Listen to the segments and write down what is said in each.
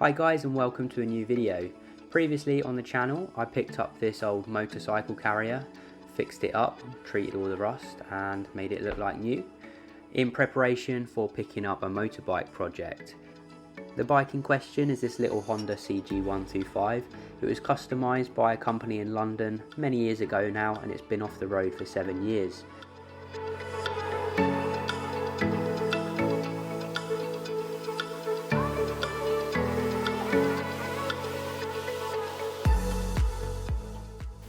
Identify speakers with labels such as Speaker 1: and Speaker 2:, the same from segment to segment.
Speaker 1: Hi guys and welcome to a new video. Previously on the channel I picked up this old motorcycle carrier, fixed it up, treated all the rust and made it look like new, in preparation for picking up a motorbike project. The bike in question is this little Honda CG125. It was customised by a company in London many years ago now and it's been off the road for 7 years.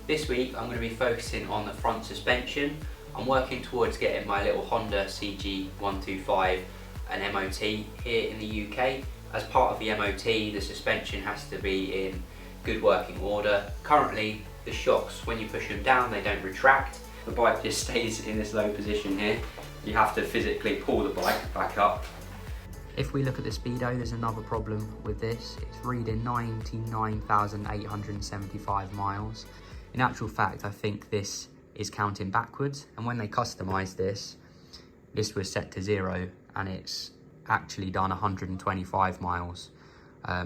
Speaker 1: This week I'm going to be focusing on the front suspension. I'm working towards getting my little Honda CG125 an MOT here in the UK. As part of the MOT, the suspension has to be in good working order. Currently the shocks, when you push them down, they don't retract. The bike just stays in this low position here. You have to physically pull the bike back up. If we look at the speedo, there's another problem with this. It's reading 99,875 miles. In actual fact, I think this is counting backwards, and when they customised this, this was set to 0 and it's actually done 125 miles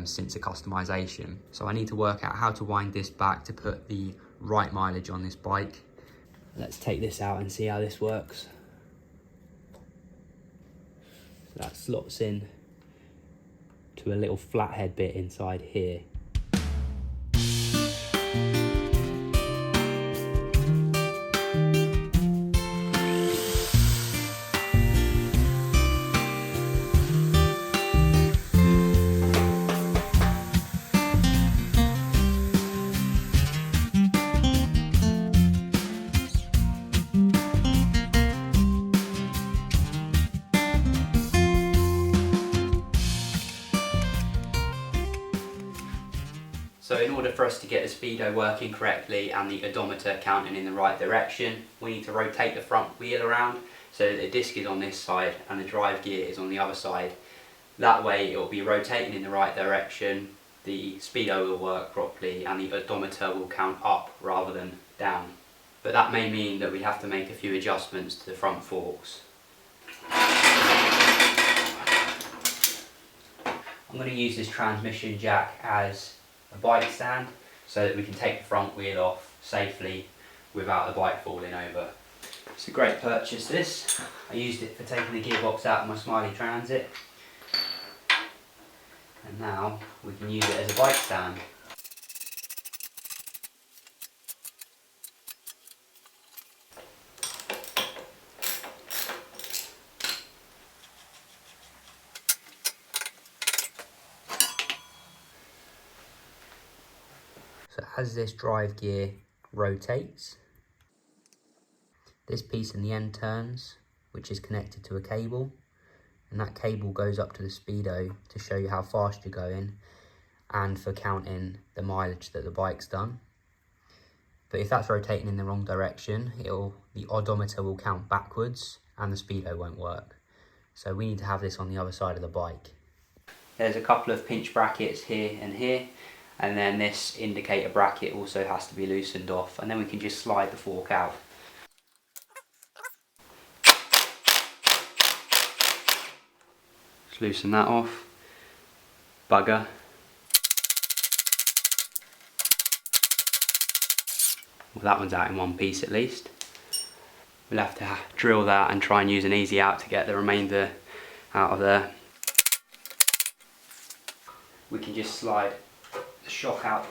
Speaker 1: since the customisation. So I need to work out how to wind this back to put the right mileage on this bike. Let's take this out and see how this works. So that slots in to a little flathead bit inside here. So in order for us to get the speedo working correctly and the odometer counting in the right direction, we need to rotate the front wheel around so that the disc is on this side and the drive gear is on the other side. That way it will be rotating in the right direction, the speedo will work properly and the odometer will count up rather than down. But that may mean that we have to make a few adjustments to the front forks. I'm going to use this transmission jack as a bike stand so that we can take the front wheel off safely without the bike falling over. It's a great purchase this. I used it for taking the gearbox out of my Smiley Transit and now we can use it as a bike stand. So as this drive gear rotates, this piece in the end turns, which is connected to a cable, and that cable goes up to the speedo to show you how fast you're going and for counting the mileage that the bike's done. But if that's rotating in the wrong direction, the odometer will count backwards and the speedo won't work. So we need to have this on the other side of the bike. There's a couple of pinch brackets here and here. And then this indicator bracket also has to be loosened off, and then we can just slide the fork out. Just loosen that off. Bugger. Well, that one's out in one piece at least. We'll have to drill that and try and use an easy out to get the remainder out of there. We can just slide the shock out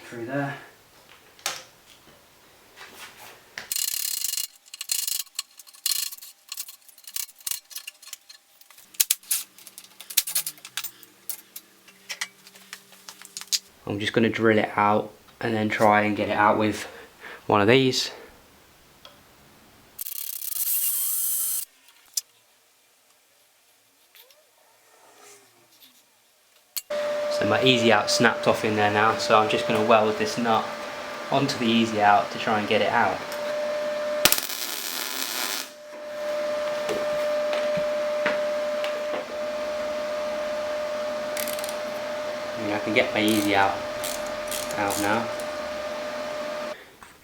Speaker 1: through there. I'm just going to drill it out and then try and get it out with one of these. So my easy out snapped off in there now, so I'm just going to weld this nut onto the easy out to try and get it out. I can get my easy out now.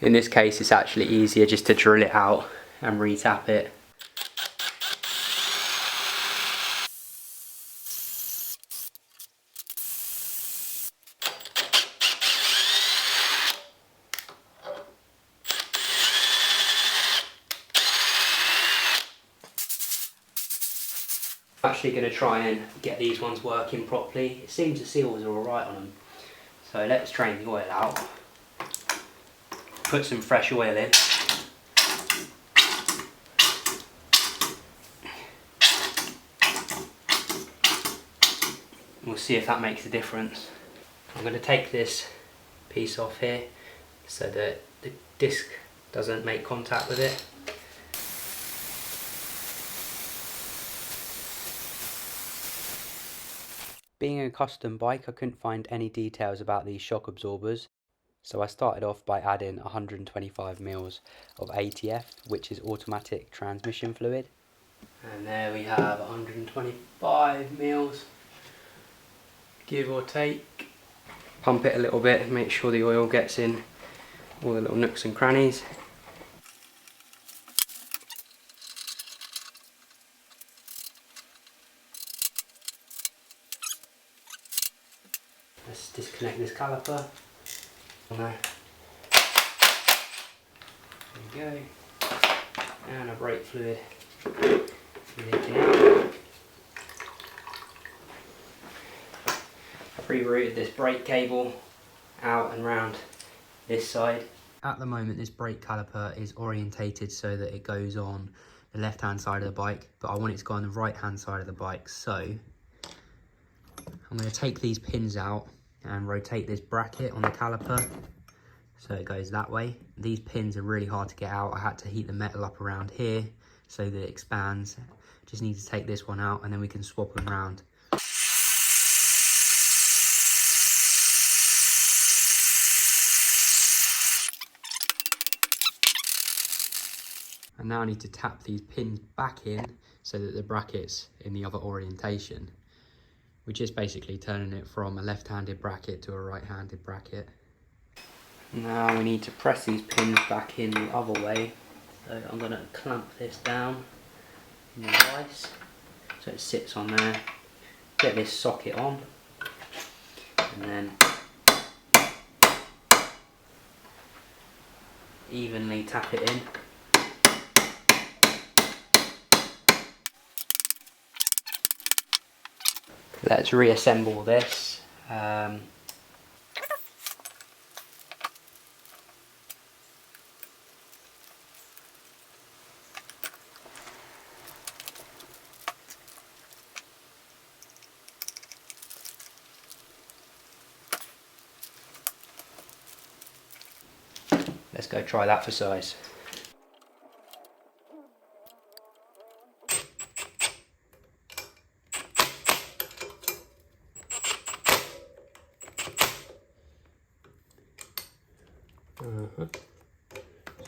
Speaker 1: In this case it's actually easier just to drill it out and re-tap it. I'm actually going to try and get these ones working properly. It seems the seals are alright on them. So let's drain the oil out. Put some fresh oil in. We'll see if that makes a difference. I'm going to take this piece off here so that the disc doesn't make contact with it. Being a custom bike, I couldn't find any details about these shock absorbers, so I started off by adding 125 mils of ATF, which is automatic transmission fluid. And there we have 125 mils, give or take. Pump it a little bit, make sure the oil gets in all the little nooks and crannies. Let's disconnect this caliper. There we go. And a brake fluid leaking out. I've rerouted this brake cable out and round this side. At the moment this brake caliper is orientated so that it goes on the left hand side of the bike, but I want it to go on the right hand side of the bike, so I'm going to take these pins out and rotate this bracket on the caliper so it goes that way. These pins are really hard to get out. I had to heat the metal up around here so that it expands. Just need to take this one out and then we can swap them around. And now I need to tap these pins back in so that the bracket's in the other orientation, which is basically turning it from a left-handed bracket to a right-handed bracket. Now we need to press these pins back in the other way. So I'm going to clamp this down in the vise so it sits on there. Get this socket on and then evenly tap it in. Let's reassemble this. Let's go try that for size.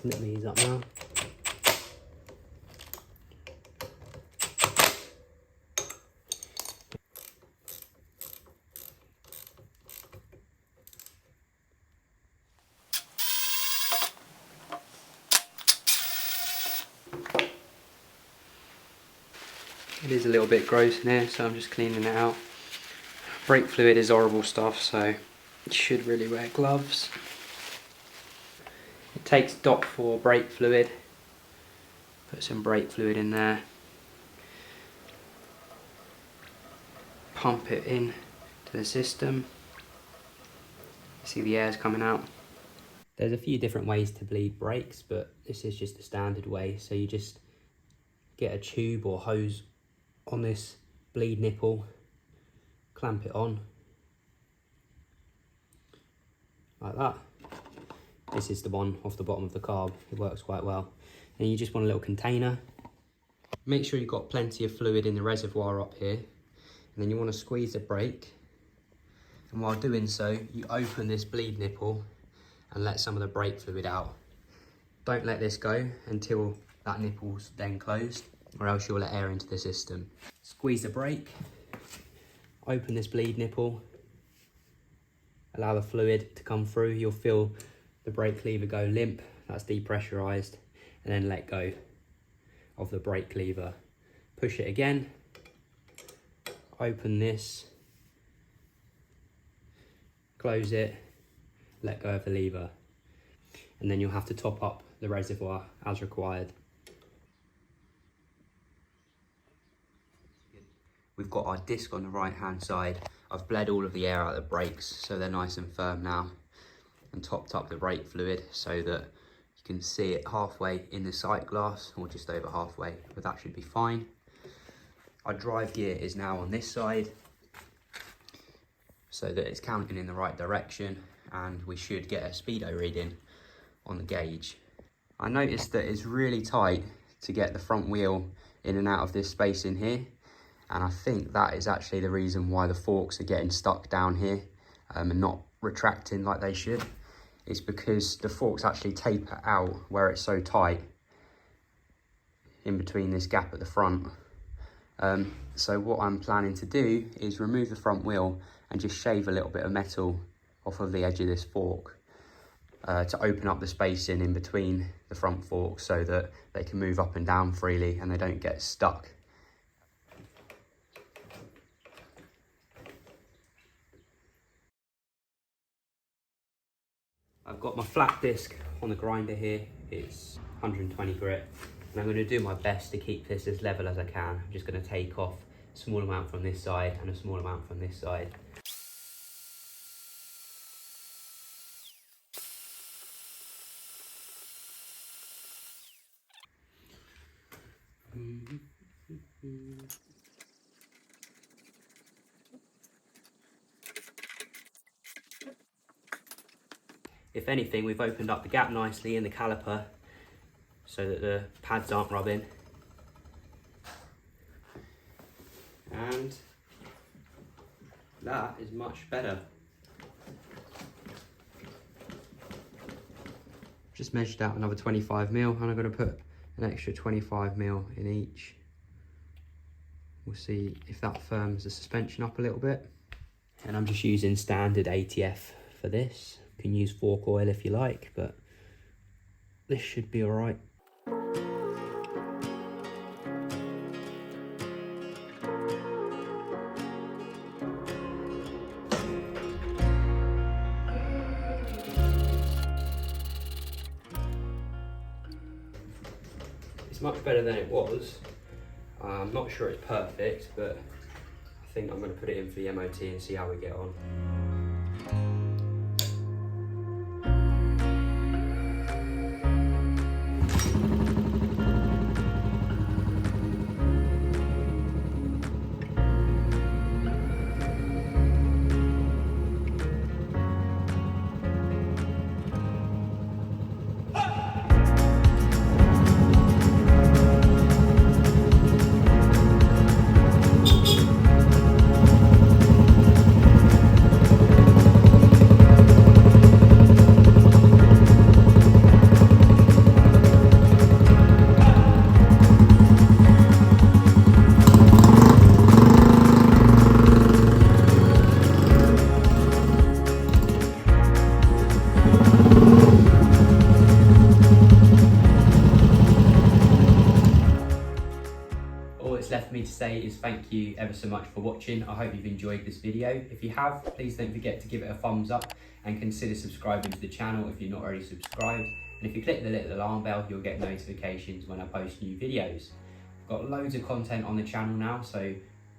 Speaker 1: Snip these up now. It is a little bit gross in here, so I'm just cleaning it out. Brake fluid is horrible stuff, so you should really wear gloves. It takes DOT4 brake fluid. Put some brake fluid in there. Pump it in to the system. See the air's coming out. There's a few different ways to bleed brakes, but this is just the standard way. So you just get a tube or hose on this bleed nipple, clamp it on like that. This is the one off the bottom of the carb. It works quite well. And you just want a little container. Make sure you've got plenty of fluid in the reservoir up here, and then you want to squeeze the brake, and while doing so you open this bleed nipple and let some of the brake fluid out. Don't let this go until that nipple's then closed, or else you'll let air into the system. Squeeze the brake, open this bleed nipple, allow the fluid to come through. You'll feel the brake lever go limp, that's depressurized, and then let go of the brake lever. Push it again, open this, close it, let go of the lever, and then you'll have to top up the reservoir as required. we've got our disc on the right hand side. I've bled all of the air out of the brakes so they're nice and firm now, and topped up the brake fluid so that you can see it halfway in the sight glass, or just over halfway, but that should be fine. Our drive gear is now on this side so that it's counting in the right direction, and we should get a speedo reading on the gauge. I noticed that it's really tight to get the front wheel in and out of this space in here, and I think that is actually the reason why the forks are getting stuck down here and not retracting like they should. It's because the forks actually taper out where it's so tight in between this gap at the front. So what I'm planning to do is remove the front wheel and just shave a little bit of metal off of the edge of this fork to open up the spacing in between the front forks so that they can move up and down freely and they don't get stuck. I've got my flat disc on the grinder here. It's 120 grit, and I'm going to do my best to keep this as level as I can. I'm just going to take off a small amount from this side and a small amount from this side. If anything, we've opened up the gap nicely in the caliper so that the pads aren't rubbing. And that is much better. Just measured out another 25mm, and I'm going to put an extra 25mm in each. We'll see if that firms the suspension up a little bit. And I'm just using standard ATF for this. You can use fork oil if you like, but this should be all right. It's much better than it was. I'm not sure it's perfect, but I think I'm going to put it in for the MOT and see how we get on. Left me to say is thank you ever so much for watching. I hope you've enjoyed this video. If you have, please don't forget to give it a thumbs up and consider subscribing to the channel if you're not already subscribed. And if you click the little alarm bell, you'll get notifications when I post new videos. I've got loads of content on the channel now, so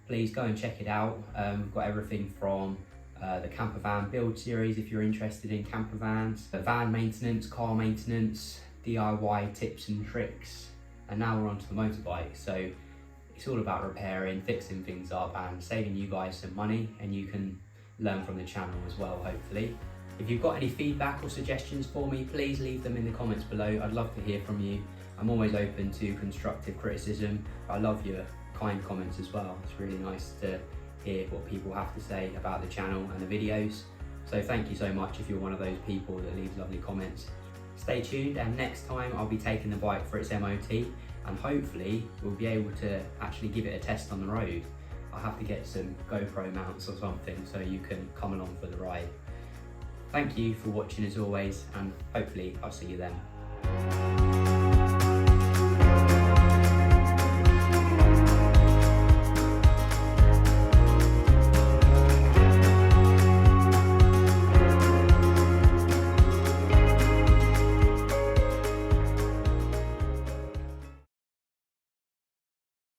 Speaker 1: please go and check it out. We've got everything from the camper van build series if you're interested in camper vans, the van maintenance, car maintenance, DIY tips and tricks, and now we're on to the motorbike. So it's all about repairing, fixing things up and saving you guys some money, and you can learn from the channel as well, hopefully. If you've got any feedback or suggestions for me, please leave them in the comments below. I'd love to hear from you. I'm always open to constructive criticism. I love your kind comments as well. It's really nice to hear what people have to say about the channel and the videos. So thank you so much if you're one of those people that leaves lovely comments. Stay tuned, and next time I'll be taking the bike for its MOT, and hopefully we'll be able to actually give it a test on the road. I'll have to get some GoPro mounts or something so you can come along for the ride. Thank you for watching as always, and hopefully I'll see you then.